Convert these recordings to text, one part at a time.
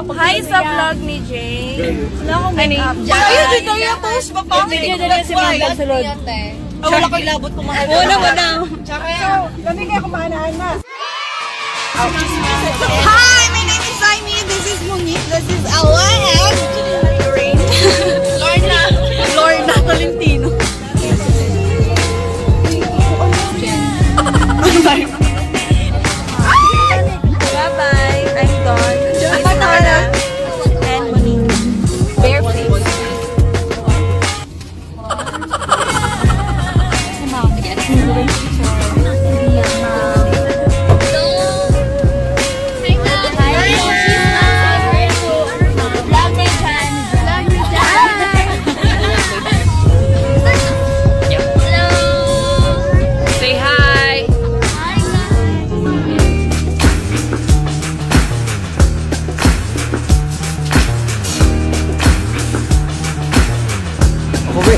Hi sa vlog ni Jay. Wala akong make-up. Ayun, dito yung post ba pa? Video na rin si Mabel sa lod. Wala ko ilabot kung mahal. Wala. Kami kaya kumahanaan na. Hi, my name is Saimi. This is Monique. This is Awa and Lorna Tolentino. Bye-bye. I'm Dawn. This is Nora and Monique. Bare face. Say hi. Ako ba?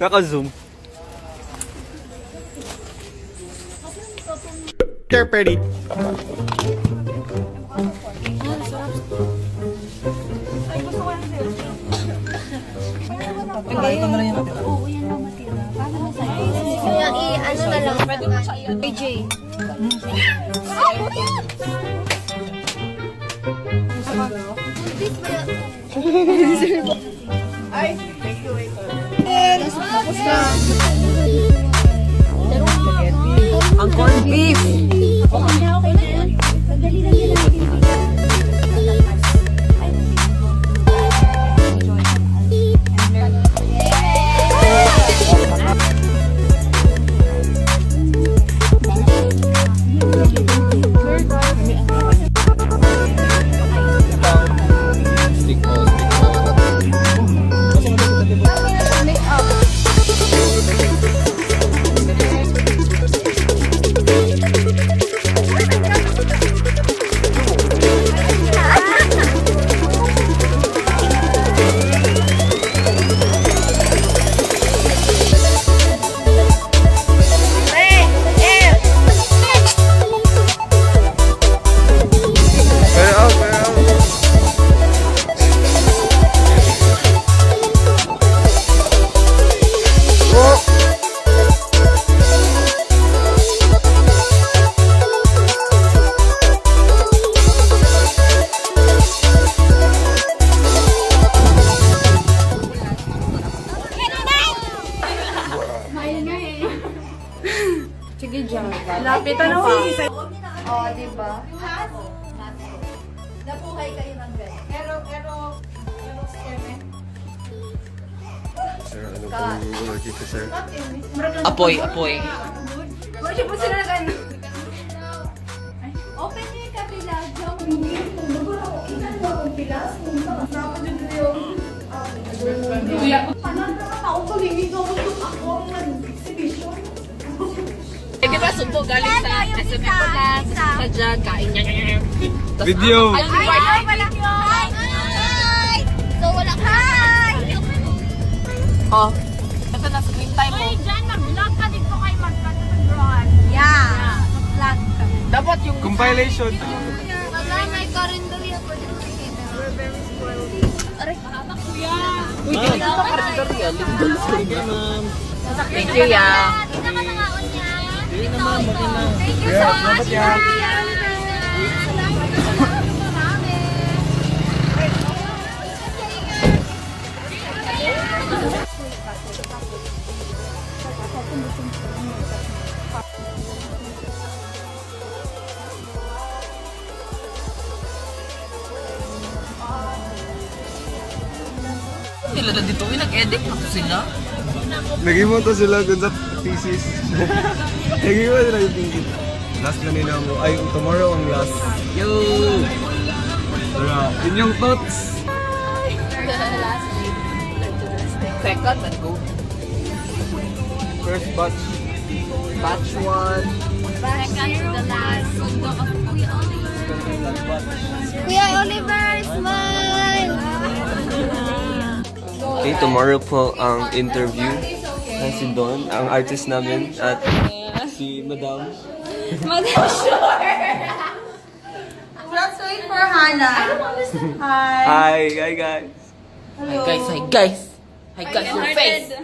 Naka-zoom. Care ready. Ano na lang. Pwede mo siya i-ano. AJ. Ang corned beef. Sige dyan. Lapit ano pa. Oo, diba? Nabuhay kayo ng ganyan. Pero, scam Sir, ano pong work ito, sir? Apoy. Wala siya po sila na gano'n. Open niyo yung kabila, Jom. Eh, di ba sundo galing sa SM Plus, sa dyan, kain niya. Video! Hi! So, wala ka. Hi! Oh. Ito na screen time mo. Diyan, mag-vlog ka dito kay mag-vlog. Yeah. Vlog ka. Dapat yung Compilation! Wala, may karinderya pa dito. We're very spoiled. Aray, kuya. Uy, hindi ka karinderya. Lindol sa ma'am. Thank you, ya. Tingnan ka na nga on niya. Hindi naman, bakit na. Thank you so much. yan. Marami. Nila na dito, nag-edit na sila. Nag-imonto sila dun sa thesis. Nag-imonto sila yung thesis. Last na nila mo. Ay, tomorrow ang last. Yo! Tara, yun yung thoughts. Second, let's go. First batch. Batch 1. Second to the last. Sundo of Kuya Oliver. Kuya Oliver, smile! Okay, tomorrow po ang interview. Si Don, ang artist namin, at si Madam. Madam Sure! Let's wait for Hannah. Hi. Hi guys. Hi guys, hi guys. Hi guys, your face.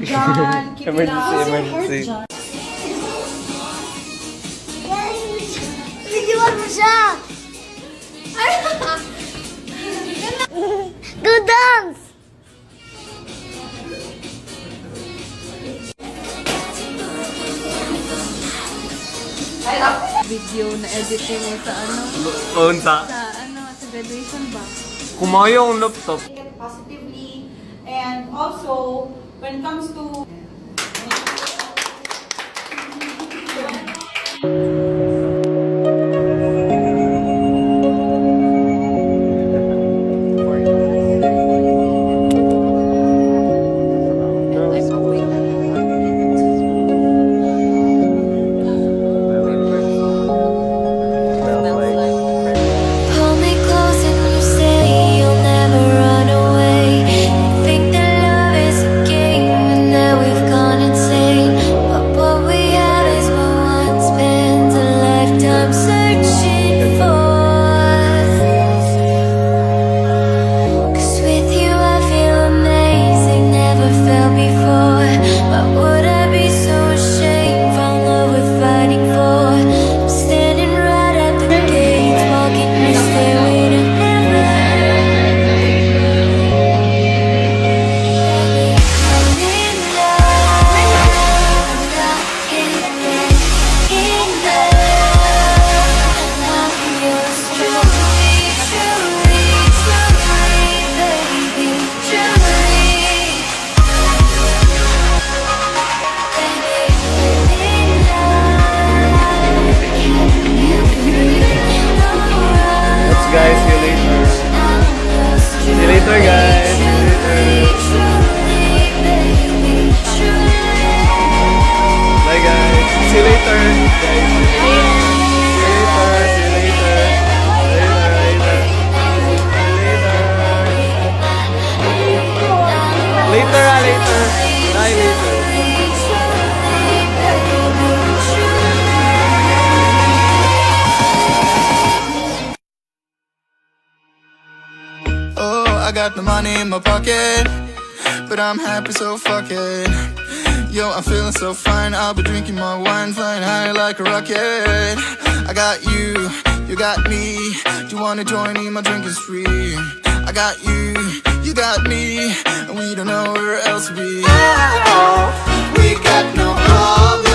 John, keep it up. Emergency. Videoan mo siya! Go dance! Video na editing mo sa ano? Unsa? Sa graduation ba? Kumayo ang laptop. Positively, and also when it comes to Pull me close and you say you'll never run away. Think that love is a game and that we've gone insane. But what we have is what one spends a lifetime searching for. 'Cause with you I feel amazing, never felt before. Why would I be so ashamed? Found love with fighting for. I'm standing right at the gates, walking the stairway to heaven. I'm in love, in love. I'm yours truly, truly, truly, baby, truly. Let's guys, see you later. See you later guys. See you later. Bye guys. See you later. Guys. See you later. See you later. Later, later. Later, later. Bye later. Oh, I got the money in my pocket, but I'm happy, so fuck it. Yo, I'm feeling so fine. I'll be drinking my wine, flying high like a rocket. I got you, you got me. Do you wanna join in my drinking spree? I got you got me, and we don't know where else we are. We got no problem.